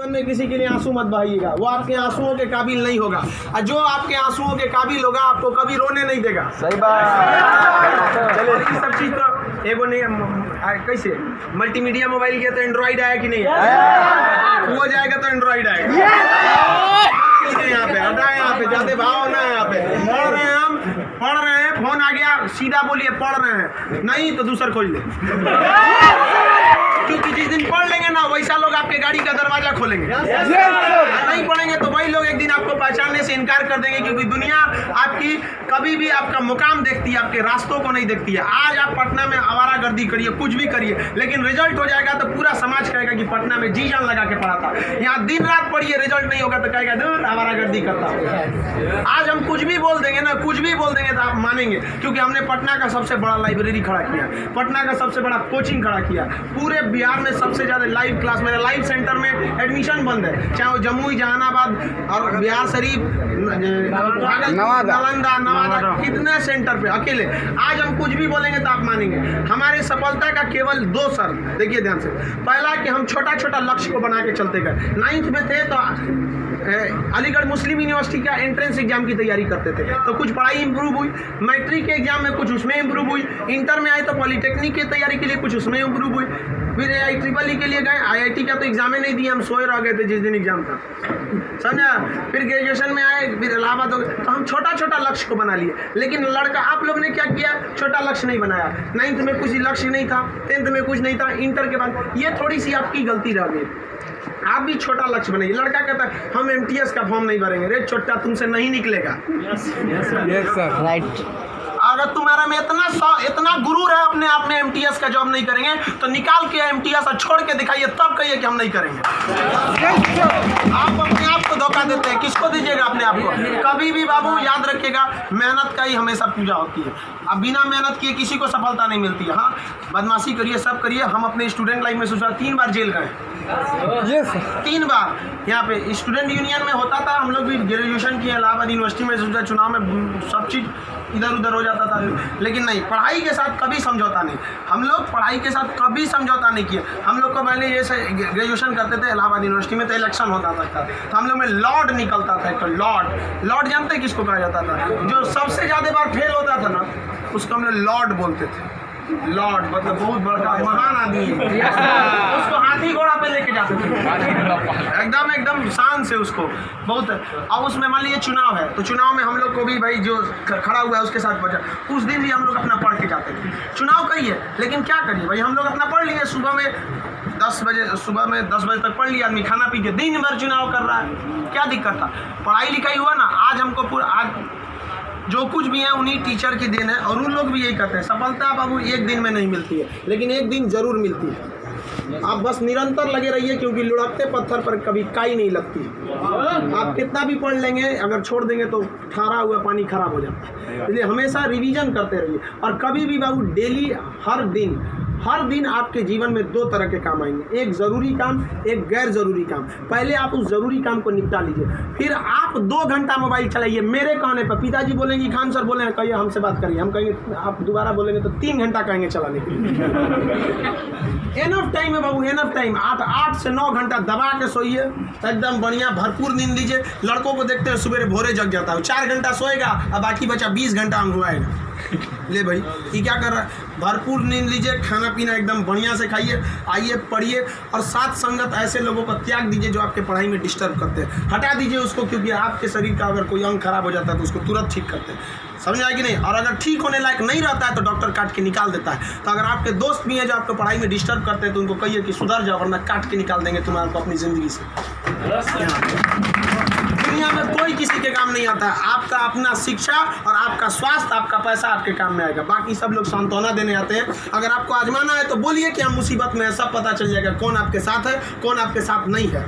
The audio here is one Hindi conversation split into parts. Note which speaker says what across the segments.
Speaker 1: जीवन में किसी के लिए आंसू मत बहाइएगा, वो आपके आंसुओं के काबिल नहीं होगा, और जो आपके आंसुओं के काबिल होगा आपको कभी रोने नहीं देगा।
Speaker 2: सही बात।
Speaker 1: चलो ये सब चीज तो एगो नहीं कैसे मल्टीमीडिया मोबाइल किया तो एंड्रॉइड आया कि नहीं है, वो जाएगा तो एंड्रॉइड आएगा। यहाँ पे हटा, यहाँ पे जाते भाव ना, यहाँ पे पढ़ रहे हैं, हम पढ़ रहे हैं, फोन आ गया सीधा बोलिए पढ़ रहे हैं, नहीं तो दूसरा खोल ले, क्योंकि जिस दिन पढ़ लेंगे ना वैसा लोग आपके गाड़ी का दरवाजा खोलेंगे। नहीं पढ़ेंगे तो वही लोग एक दिन आपको पहचानने से इनकार कर देंगे, क्योंकि दुनिया आपकी कभी भी आपका मुकाम देखती है, आपके रास्तों को नहीं देखती है। आज आप पटना में आवारागर्दी करिए, कुछ भी करिए, लेकिन रिजल्ट हो जाएगा तो पूरा समाज कहेगा कि पटना में जी जान लगा के पढ़ा था। यहाँ दिन रात पढ़िए, रिजल्ट नहीं होगा तो कहेगा दूर आवारागर्दी करता। आज हम कुछ भी बोल देंगे ना, कुछ भी बोल देंगे तो आप मानेंगे, क्योंकि हमने पटना का सबसे बड़ा लाइब्रेरी खड़ा किया, पटना का सबसे बड़ा कोचिंग खड़ा किया, पूरे बिहार में सबसे ज़्यादा लाइव क्लास, मेरे लाइव सेंटर में एडमिशन बंद है, चाहे वो जम्मू जहानाबाद और बिहार शरीफ, नालंदा, नवादा, कितने सेंटर पे अकेले। आज हम कुछ भी बोलेंगे तो आप मानेंगे। हमारी सफलता का केवल 2 शर्त, देखिए ध्यान से। पहला कि हम छोटा छोटा लक्ष्य को बना के चलते गए। 9th में थे तो अलीगढ़ मुस्लिम यूनिवर्सिटी का एंट्रेंस एग्जाम की तैयारी करते थे, तो कुछ पढ़ाई इंप्रूव हुई, मैट्रिक के एग्जाम में कुछ उसमें इंप्रूव हुई, इंटर में आए तो पॉलिटेक्निक की तैयारी के लिए कुछ उसमें इंप्रूव हुई, फिर IEEE के लिए गए, IIT का तो एग्जाम ही नहीं दिया, हम सोए रह गए थे जिस दिन एग्जाम था, समझा। फिर ग्रेजुएशन में आए, फिर इलाहाबाद हो गए, तो हम छोटा छोटा लक्ष्य को बना लिए। लेकिन लड़का आप लोग ने क्या किया, छोटा लक्ष्य नहीं बनाया। 9th में कुछ लक्ष्य नहीं था, 10th में कुछ नहीं था, इंटर के बाद ये थोड़ी सी आपकी गलती रह गई। आप भी छोटा लक्ष्य बनाइए। लड़का कहता है हम MTS का फॉर्म नहीं भरेंगे, रे छोटा तुमसे नहीं निकलेगा।
Speaker 2: Yes sir, right.
Speaker 1: अगर तुम्हारा में इतना गुरूर है अपने आप में MTS का जॉब नहीं करेंगे, तो निकाल के MTS और छोड़ के दिखाइए, तब कहिए कि हम नहीं करेंगे। आप अपने आप को धोखा देते हैं, किसको दीजिएगा अपने आप को। कभी भी बाबू याद रखिएगा, मेहनत का ही हमेशा पूजा होती है। अब बिना मेहनत किए किसी को सफलता नहीं मिलती है। हाँ, बदमाशी करिए, सब करिए। हम अपने स्टूडेंट लाइफ में सोचा 3 बार जेल गए, 3 बार। यहाँ पे स्टूडेंट यूनियन में होता था, हम लोग भी ग्रेजुएशन किए इलाहाबाद यूनिवर्सिटी में, सोचा चुनाव में सब चीज़ इधर उधर हो जाता था, लेकिन नहीं, पढ़ाई के साथ कभी समझौता नहीं। हम लोग पढ़ाई के साथ कभी समझौता नहीं किए। हम लोग को पहले जैसे ग्रेजुएशन करते थे इलाहाबाद यूनिवर्सिटी में, तो इलेक्शन होता था, तो हम लोग में लॉर्ड निकलता था। एक लॉर्ड जानते हैं किसको कहा जाता था? जो सबसे ज़्यादा बार फेल होता था ना, उसको हम लोग लॉर्ड बोलते थे। लॉर्ड मतलब बहुत बड़ा महान आदमी है, उसको हाथी घोड़ा पे लेके जाते थे, एकदम शान से उसको बहुत। अब उसमें मान लीजिए चुनाव है, तो चुनाव में हम लोग को भी भाई जो खड़ा हुआ है उसके साथ बचा, उस दिन भी हम लोग अपना पढ़ के जाते थे। चुनाव करिए, लेकिन क्या करिए भाई, हम लोग अपना पढ़ लिए। सुबह में 10 बजे तक पढ़ लिया आदमी, खाना पी के दिन भर चुनाव कर रहा है, क्या दिक्कत था? पढ़ाई लिखाई हुआ ना। आज हमको आज जो कुछ भी है उन्हीं टीचर की देन है, और उन लोग भी यही करते हैं। सफलता बाबू एक दिन में नहीं मिलती है, लेकिन एक दिन जरूर मिलती है। आप बस निरंतर लगे रहिए, क्योंकि लुढ़कते पत्थर पर कभी काई नहीं लगती। आप कितना भी पढ़ लेंगे, अगर छोड़ देंगे तो ठहरा हुआ पानी खराब हो जाता है। इसलिए हमेशा रिवीजन करते रहिए, और कभी भी बाबू डेली हर दिन आपके जीवन में 2 तरह के काम आएंगे, एक ज़रूरी काम, एक गैर ज़रूरी काम। पहले आप उस ज़रूरी काम को निपटा लीजिए, फिर आप 2 घंटा मोबाइल चलाइए। मेरे कहने पर पिताजी बोलेंगे, खान सर बोलेंगे कहिए हमसे बात करिए, हम कहेंगे, आप दोबारा बोलेंगे तो 3 घंटा कहेंगे चलाने के लिए। एनफ टाइम है बाबू, एनफ टाइम। 8 से 9 घंटा दबा के सोइए, एकदम बढ़िया भरपूर नींद लीजिए। लड़कों को देखते हैं सुबह भोरे जग जाता है, 4 घंटा सोएगा और बाकी बचा 20 घंटा अंगुआएगा। ले भाई ये क्या कर रहा है? भरपूर नींद लीजिए, खाना पीना एकदम बढ़िया से खाइए, आइए पढ़िए, और साथ संगत ऐसे लोगों को त्याग दीजिए जो आपके पढ़ाई में डिस्टर्ब करते हैं। हटा दीजिए उसको, क्योंकि आपके शरीर का अगर कोई अंग खराब हो जाता है तो उसको तुरंत ठीक करते हैं, समझ आए कि नहीं? और अगर ठीक होने लायक नहीं रहता है तो डॉक्टर काट के निकाल देता है। तो अगर आपके दोस्त भी हैं जो आपको पढ़ाई में डिस्टर्ब करते हैं, तो उनको कहिए कि सुधर जाओ, वरना काट के निकाल देंगे तुम्हारे को अपनी ज़िंदगी से। दुनिया में कोई किसी के काम नहीं आता है। आपका अपना शिक्षा और आपका स्वास्थ्य, आपका पैसा आपके काम में आएगा। बाकी सब लोग सांत्वना देने आते हैं। अगर आपको आजमाना है तो बोलिए कि हम मुसीबत में है, सब पता चल जाएगा कौन आपके साथ है, कौन आपके साथ नहीं है।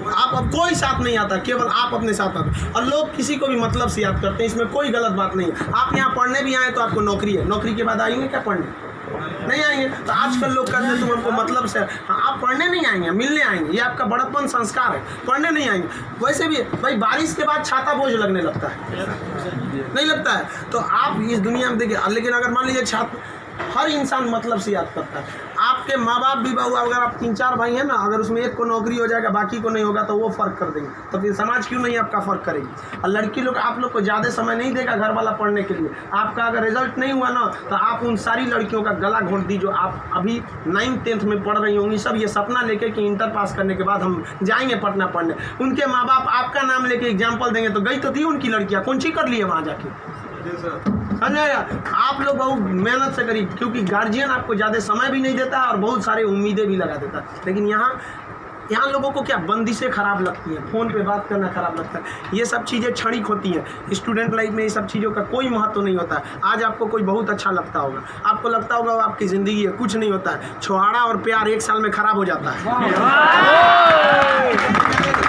Speaker 1: आप अब कोई साथ नहीं आता, केवल आप अपने साथ आते। और लोग किसी को भी मतलब से याद करते हैं, इसमें कोई गलत बात नहीं है। आप यहाँ पढ़ने भी आए तो आपको नौकरी है, नौकरी के बाद आएंगे क्या पढ़ने? नहीं आएंगे। तो आजकल लोग कहते हैं तुम हमको मतलब से, हाँ आप पढ़ने नहीं आएंगे, मिलने आएंगे, ये आपका बड़प्पन संस्कार है। पढ़ने नहीं आएंगे। वैसे भी भाई बारिश के बाद छाता बोझ लगने लगता है, नहीं लगता है? तो आप इस दुनिया में देखिए, लेकिन अगर मान लीजिए छात्र, हर इंसान मतलब से याद करता है। आप आपके माँ बाप भी बहू, अगर आप 3-4 भाई हैं ना, अगर उसमें एक को नौकरी हो जाएगा बाकी को नहीं होगा तो वो फ़र्क कर देंगे, तो फिर समाज क्यों नहीं आपका फ़र्क करेगी। और लड़की लोग आप लोग को ज़्यादा समय नहीं देगा घर वाला पढ़ने के लिए। आपका अगर रिजल्ट नहीं हुआ ना तो आप उन सारी लड़कियों का गला घोंट दी जो आप अभी 9th-10th में पढ़ रही होंगी, सब ये सपना लेके कि इंटर पास करने के बाद हम जाएंगे पटना पढ़ने। उनके माँ बाप आपका नाम लेके एग्जाम्पल देंगे तो गई तो थी उनकी लड़कियाँ, कौन सी कर लिए वहाँ जाके। समझाया, आप लोग बहुत मेहनत से करिए, क्योंकि गार्जियन आपको ज़्यादा समय भी नहीं देता और बहुत सारे उम्मीदें भी लगा देता है। लेकिन यहाँ लोगों को क्या बंदिशें खराब लगती हैं, फ़ोन पे बात करना खराब लगता है, ये सब चीज़ें क्षणिक होती हैं। स्टूडेंट लाइफ में ये सब चीज़ों का कोई महत्व नहीं होता है। आज आपको कोई बहुत अच्छा लगता होगा, आपको लगता होगा वो आपकी ज़िंदगी है, कुछ नहीं होता है। छोहाड़ा और प्यार 1 साल में ख़राब हो जाता है,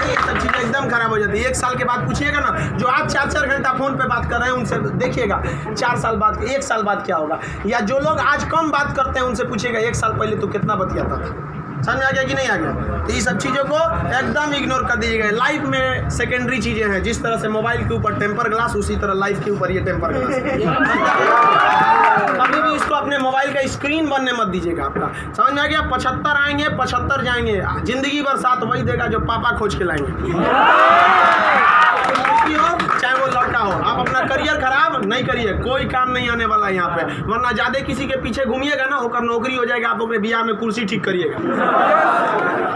Speaker 1: ये सब चीज़ें एकदम ख़राब हो जाती है। 1 साल के बाद पूछिएगा ना, जो आज 4-4 घंटा फ़ोन पे बात कर रहे हैं उनसे देखिएगा 4 साल बाद, 1 साल बाद क्या होगा। या जो लोग आज कम बात करते हैं उनसे पूछिएगा 1 साल पहले तो कितना बतियाता था। समझ आ गया कि नहीं आ गया। तो ये सब चीज़ों को एकदम इग्नोर कर दीजिएगा। लाइफ में सेकेंडरी चीज़ें हैं, जिस तरह से मोबाइल के ऊपर टेम्पर ग्लास, उसी तरह लाइफ के ऊपर ये टेम्पर ग्लास। कभी भी इसको अपने मोबाइल का स्क्रीन बनने मत दीजिएगा आपका। समझ में आ गया। 75 आएंगे 75 जाएंगे, जिंदगी भर साथ वही देगा जो पापा खोज के लाएंगे। चाहे वो लड़का हो, आप अपना करियर खराब नहीं करिए, कोई काम नहीं आने वाला यहाँ पे। वरना ज्यादा किसी के पीछे घूमिएगा ना, होकर नौकरी हो जाएगा, आप अपने बियाह में कुर्सी ठीक करिएगा,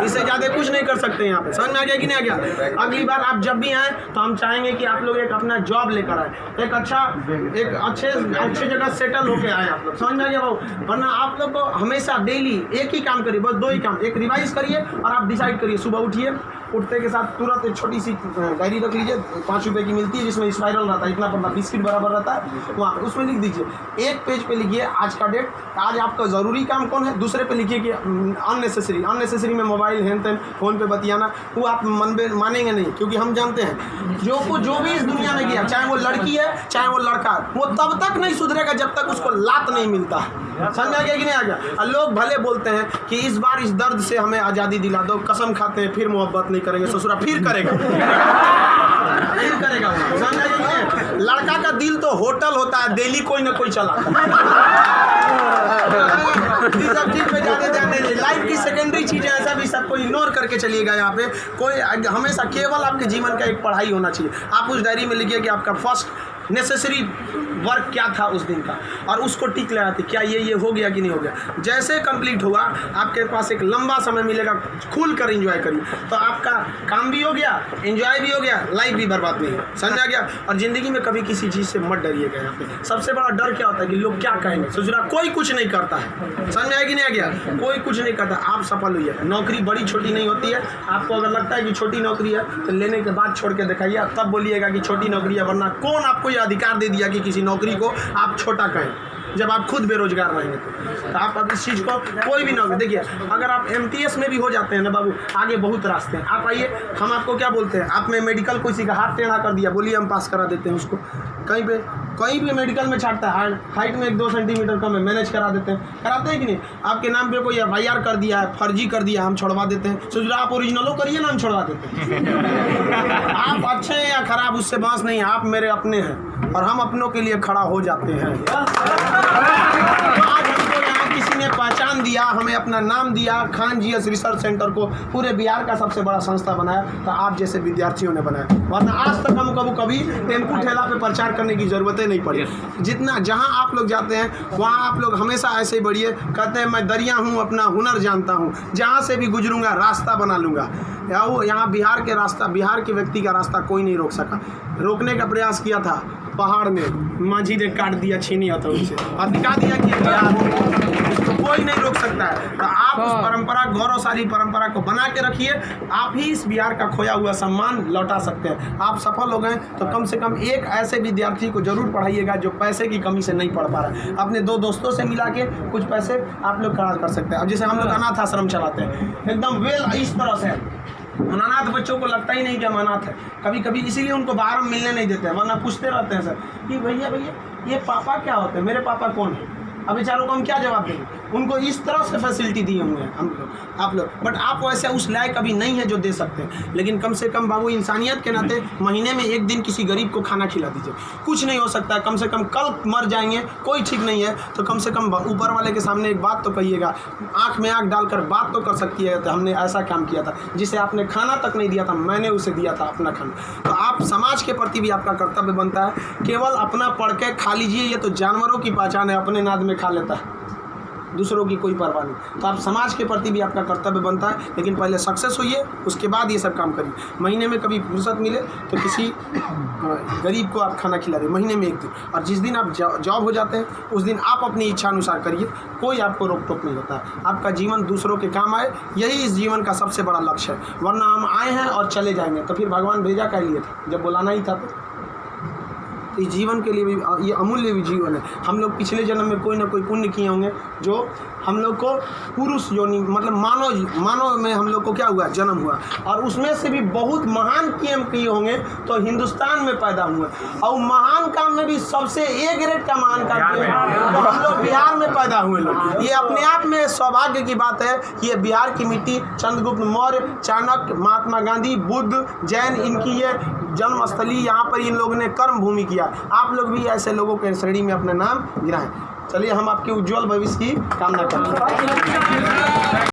Speaker 1: इससे ज्यादा कुछ नहीं कर सकते यहाँ पे। समझ में आ गया कि नहीं आ गया। अगली बार आप जब भी आए तो हम चाहेंगे कि आप लोग एक अपना जॉब लेकर आए, एक अच्छे जगह सेटल होके आए आप लोग। समझ में आ गया भाव। वरना आप लोग को हमेशा डेली एक ही काम करिए, बस 2 ही काम। एक रिवाइज करिए और आप डिसाइड करिए, सुबह उठिए, उठते के साथ तुरंत एक छोटी सी डायरी रख लीजिए, 5 रुपए की मिलती है, जिसमें स्पाइरल रहता है, इतना बड़ा बिस्किट बराबर रहता है, वहाँ पे उसमें लिख दीजिए। एक पेज पे लिखिए आज का डेट, आज आपका ज़रूरी काम कौन है। दूसरे पे लिखिए कि अननेसेसरी में मोबाइल हैंड तैन फ़ोन पे बतियाना, वो आप मानेंगे नहीं, क्योंकि हम जानते हैं जो भी इस दुनिया में किया, चाहे वो लड़की है चाहे वो लड़का है, वो तब तक नहीं सुधरेगा जब तक उसको लात नहीं मिलता है। समझ आ गया कि नहीं आ गया। लोग भले बोलते हैं कि इस बार इस दर्द से हमें आज़ादी दिला दो, कसम खाते हैं फिर मोहब्बत नहीं करेंगे, ससुरा फिर करेगा फिर करेगा। समझ आ गया कि नहीं। लड़का का दिल तो होटल होता है, दिल्ली कोई ना कोई चला। सब चीज पे ज़्यादा ध्यान नहीं, लाइफ की सेकेंडरी चीज़ें ऐसा भी सबको इग्नोर करके चलिएगा। यहाँ पे कोई हमेशा केवल आपके जीवन का एक पढ़ाई होना चाहिए। आप उस डायरी में लिखिए कि आपका फर्स्ट नेसेसरी वर्क क्या था उस दिन का, और उसको टिक लगाते क्या ये हो गया कि नहीं हो गया। जैसे कंप्लीट हुआ आपके पास एक लंबा समय मिलेगा, खुल कर एंजॉय करिए, तो आपका काम भी हो गया, एंजॉय भी हो गया, लाइफ भी बर्बाद नहीं है। समझ आ गया। और ज़िंदगी में कभी किसी चीज़ से मत डरिएगा। यहाँ पे सबसे बड़ा डर क्या होता है कि लोग क्या कहेंगे। ससुरा कोई कुछ नहीं करता है, समझ आया कि नहीं आ गया। कोई कुछ नहीं करता, आप सफल हुई है। नौकरी बड़ी छोटी नहीं होती है। आपको अगर लगता है कि छोटी नौकरी है तो लेने के बाद छोड़ के दिखाइए, तब बोलिएगा कि छोटी नौकरी है। वरना कौन आपको ये अधिकार दे दिया कि किसी नौकरी को आप छोटा कहें, जब आप खुद बेरोजगार रहेंगे। तो आप अब इस चीज़ को कोई भी नौकरी देखिए, अगर आप MTS में भी हो जाते हैं ना बाबू, आगे बहुत रास्ते हैं। आप आइए, हम आपको क्या बोलते हैं, आप में मेडिकल किसी का हाथ टेढ़ा कर दिया, बोलिए हम पास करा देते हैं उसको। कहीं भी मेडिकल में छाटता है, हाइट में 1-2 सेंटीमीटर कम है, मैनेज करा देते हैं। कराते हैं कि नहीं। आपके नाम पे कोई FIR कर दिया है, फर्जी कर दिया, हम छोड़वा देते हैं। सोच रहे आप ओरिजिनलो करिए ना, हम छोड़वा देते हैं। आप अच्छे हैं या खराब उससे बात नहीं है, आप मेरे अपने हैं और हम अपनों के लिए खड़ा हो जाते हैं। आज हमको यहाँ किसी ने पहचान दिया, हमें अपना नाम दिया, खान GS रिसर्च सेंटर को पूरे बिहार का सबसे बड़ा संस्था बनाया, तो आप जैसे विद्यार्थियों ने बनाया। वरना आज तक हम कभी टेम्पू ठेला पे प्रचार करने की ज़रूरतें नहीं पड़ी। जितना जहाँ आप लोग जाते हैं वहाँ आप लोग हमेशा ऐसे ही बढ़िए। कहते हैं मैं दरिया हूँ, अपना हुनर जानता हूँ, जहाँ से भी गुजरूंगा रास्ता बना लूँगा। यहाँ बिहार के रास्ता, बिहार के व्यक्ति का रास्ता कोई नहीं रोक सका। रोकने का प्रयास किया था पहाड़ में, माझी ने काट दिया छीनी हथौड़ी से और दिखा दिया कि इसको कोई नहीं रोक सकता है। तो आप उस परंपरा, गौरवशाली परंपरा को बना के रखिए। आप ही इस बिहार का खोया हुआ सम्मान लौटा सकते हैं। आप सफल हो गए तो कम से कम एक ऐसे विद्यार्थी को जरूर पढ़ाइएगा जो पैसे की कमी से नहीं पढ़ पा रहा है। अपने 2 दोस्तों से मिला के कुछ पैसे आप लोग खर्च कर सकते हैं। अब जैसे हम लोग अनाथ आश्रम चलाते हैं, एकदम वेल इस तरह से अनाथ बच्चों को लगता ही नहीं कि हम अनाथ है। कभी कभी इसीलिए उनको बाहर हम मिलने नहीं देते हैं, वरना पूछते रहते हैं सर कि भैया ये पापा क्या होते हैं, मेरे पापा कौन है। अब बेचारों को हम क्या जवाब देंगे। उनको इस तरह से फैसिलिटी दिए हुए हैं हम लोग, आप लोग, बट आप वैसे उस लायक अभी नहीं है जो दे सकते हैं। लेकिन कम से कम बाबू इंसानियत के नाते महीने में एक दिन किसी गरीब को खाना खिला दीजिए। कुछ नहीं हो सकता है, कम से कम कल मर जाएंगे, कोई ठीक नहीं है, तो कम से कम ऊपर वाले के सामने एक बात तो कहिएगा, आँख में आँख डालकर बात तो कर सकती है, तो हमने ऐसा काम किया था, जिसे आपने खाना तक नहीं दिया था, मैंने उसे दिया था अपना खाना। तो आप समाज के प्रति भी आपका कर्तव्य बनता है। केवल अपना पढ़ के खा लीजिए, ये तो जानवरों की पहचान है, अपने नाद में खा लेता है, दूसरों की कोई परवाह नहीं। तो आप समाज के प्रति भी आपका कर्तव्य बनता है, लेकिन पहले सक्सेस होइए, उसके बाद ये सब काम करिए। महीने में कभी फुर्सत मिले तो किसी गरीब को आप खाना खिला दें, महीने में एक दिन। और जिस दिन आप जॉब हो जाते हैं उस दिन आप अपनी इच्छा अनुसार करिए, कोई आपको रोक टोक नहीं होता है। आपका जीवन दूसरों के काम आए, यही इस जीवन का सबसे बड़ा लक्ष्य है। वरना हम आए हैं और चले जाएंगे, तो फिर भगवान भेजा क्या लिए थे, जब बुलाना ही था। तो इस जीवन के लिए भी ये अमूल्य भी जीवन है। हम लोग पिछले जन्म में कोई ना कोई पुण्य किए होंगे जो हम लोग को पुरुष योनि मतलब मानव में हम लोग को क्या हुआ, जन्म हुआ, और उसमें से भी बहुत महान काम किए होंगे तो हिंदुस्तान में पैदा हुए। और महान काम में भी सबसे ए ग्रेड का महान काम किए तो हम लोग बिहार में पैदा हुए लोग। ये अपने आप में सौभाग्य की बात है। ये बिहार की मिट्टी, चंद्रगुप्त मौर्य, चाणक्य, महात्मा गांधी, बुद्ध, जैन, इनकी ये जन्मस्थली, यहाँ पर इन लोगों ने कर्म भूमि किया। आप लोग भी ऐसे लोगों के श्रेणी में अपना नाम गिराएं। चलिए हम आपके उज्जवल भविष्य की कामना करते हैं।